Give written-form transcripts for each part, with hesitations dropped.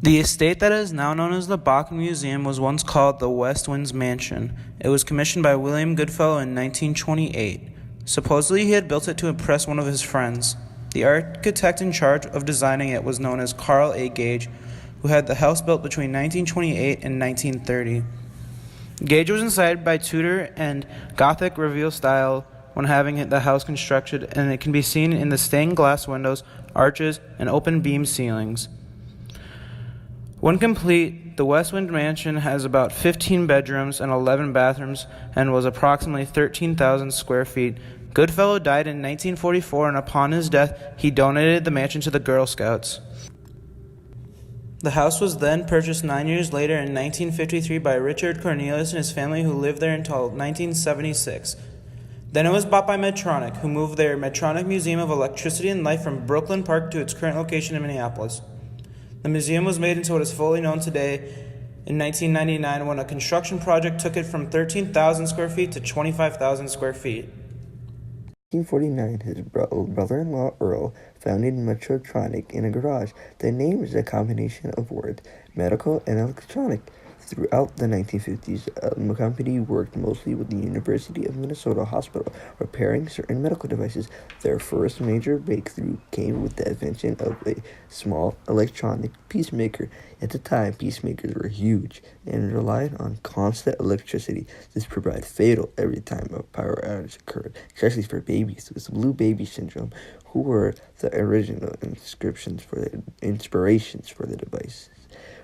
The estate that is now known as the Bakken Museum was once called the West Winds Mansion. It was commissioned by William Goodfellow in 1928. Supposedly, he had built it to impress one of his friends. The architect in charge of designing it was known as Carl A. Gage, who had the house built between 1928 and 1930. Gage was inspired by Tudor and Gothic Revival style when having the house constructed, and it can be seen in the stained glass windows, arches, and open beam ceilings. When complete, the West Wind Mansion has about 15 bedrooms and 11 bathrooms and was approximately 13,000 square feet. Goodfellow died in 1944, and upon his death, he donated the mansion to the Girl Scouts. The house was then purchased 9 years later in 1953 by Richard Cornelius and his family, who lived there until 1976. Then it was bought by Medtronic, who moved their Medtronic Museum of Electricity and Life from Brooklyn Park to its current location in Minneapolis. The museum was made into what is fully known today in 1999 when a construction project took it from 13,000 square feet to 25,000 square feet. In 1949, his brother-in-law Earl founded Medtronic in a garage. The name is a combination of words, medical and electronic. Throughout the 1950s, the company worked mostly with the University of Minnesota Hospital, repairing certain medical devices. Their first major breakthrough came with the invention of a small electronic pacemaker. At the time, pacemakers were huge and relied on constant electricity. This proved fatal every time a power outage occurred, especially for babies with blue baby syndrome, who were the original inspirations for the device.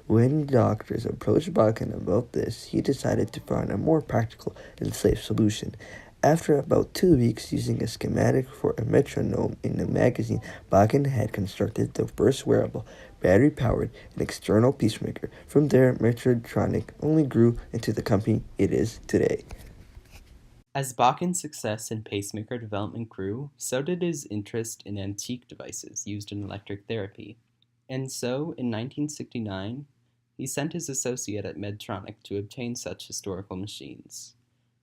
When doctors approached Bakken about this, he decided to find a more practical and safe solution. After about 2 weeks using a schematic for a metronome in a magazine, Bakken had constructed the first wearable, battery-powered, and external pacemaker. From there, Medtronic only grew into the company it is today. As Bakken's success in pacemaker development grew, so did his interest in antique devices used in electric therapy. And so, in 1969, he sent his associate at Medtronic to obtain such historical machines.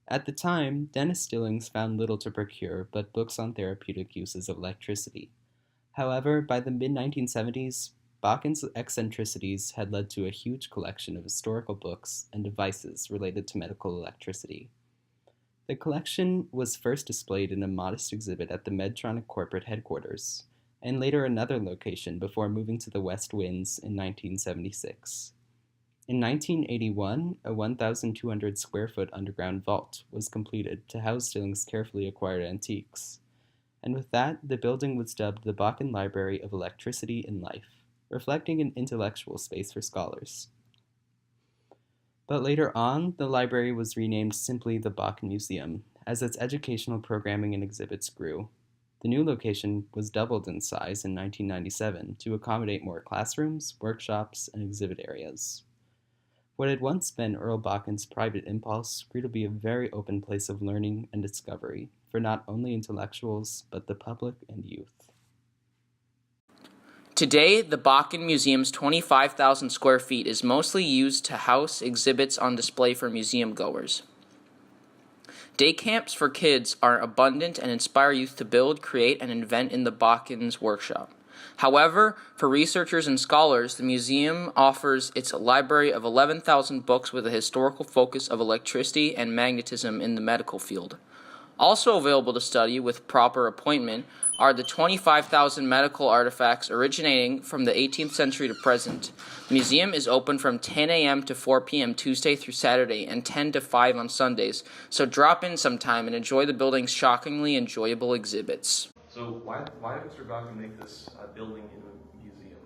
At the time, Dennis Stillings found little to procure but books on therapeutic uses of electricity. However, by the mid-1970s, Bakken's eccentricities had led to a huge collection of historical books and devices related to medical electricity. The collection was first displayed in a modest exhibit at the Medtronic corporate headquarters, and later another location before moving to the West Winds in 1976. In 1981, a 1,200 square foot underground vault was completed to house Stillings' carefully acquired antiques. And with that, the building was dubbed the Bakken Library of Electricity and Life, reflecting an intellectual space for scholars. But later on, the library was renamed simply the Bakken Museum, as its educational programming and exhibits grew. The new location was doubled in size in 1997 to accommodate more classrooms, workshops, and exhibit areas. What had once been Earl Bakken's private impulse grew to be a very open place of learning and discovery for not only intellectuals, but the public and youth. Today, the Bakken Museum's 25,000 square feet is mostly used to house exhibits on display for museum goers. Day camps for kids are abundant and inspire youth to build, create, and invent in the Bakken's workshop. However, for researchers and scholars, the museum offers its library of 11,000 books with a historical focus of electricity and magnetism in the medical field. Also available to study with proper appointment are the 25,000 medical artifacts originating from the 18th century to present. The museum is open from 10 a.m. to 4 p.m. Tuesday through Saturday and 10 to 5 on Sundays, so drop in sometime and enjoy the building's shockingly enjoyable exhibits. So why did Mr. Bakken make this building in a museum?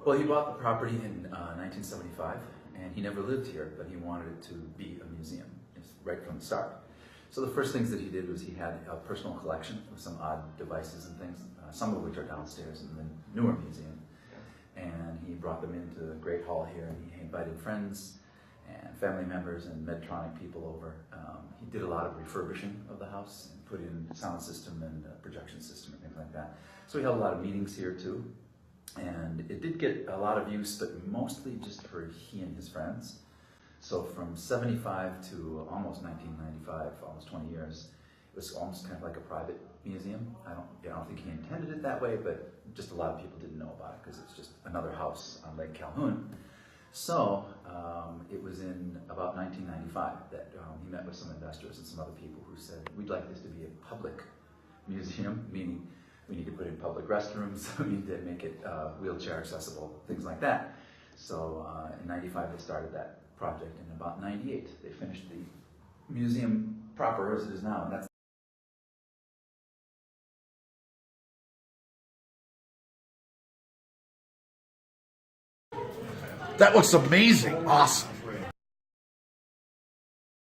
Well, he bought the property in 1975, and he never lived here, but he wanted it to be a museum right from the start. So the first things that he did was he had a personal collection of some odd devices and things, some of which are downstairs in the newer museum. And he brought them into the Great Hall here, and he invited friends and family members and Medtronic people over. He did a lot of refurbishing of the house and put in sound system and projection system and things like that. So we held a lot of meetings here too. And it did get a lot of use, but mostly just for he and his friends. So from 75 to almost 1995, almost 20 years, it was almost kind of like a private museum. I don't think he intended it that way, but just a lot of people didn't know about it because it's just another house on Lake Calhoun. So it was in about 1995 that he met with some investors and some other people who said, we'd like this to be a public museum, meaning we need to put in public restrooms, we need to make it wheelchair accessible, things like that. So in 95 they started that project, and in about 98 they finished the museum proper as it is now, and that's That looks amazing. Awesome.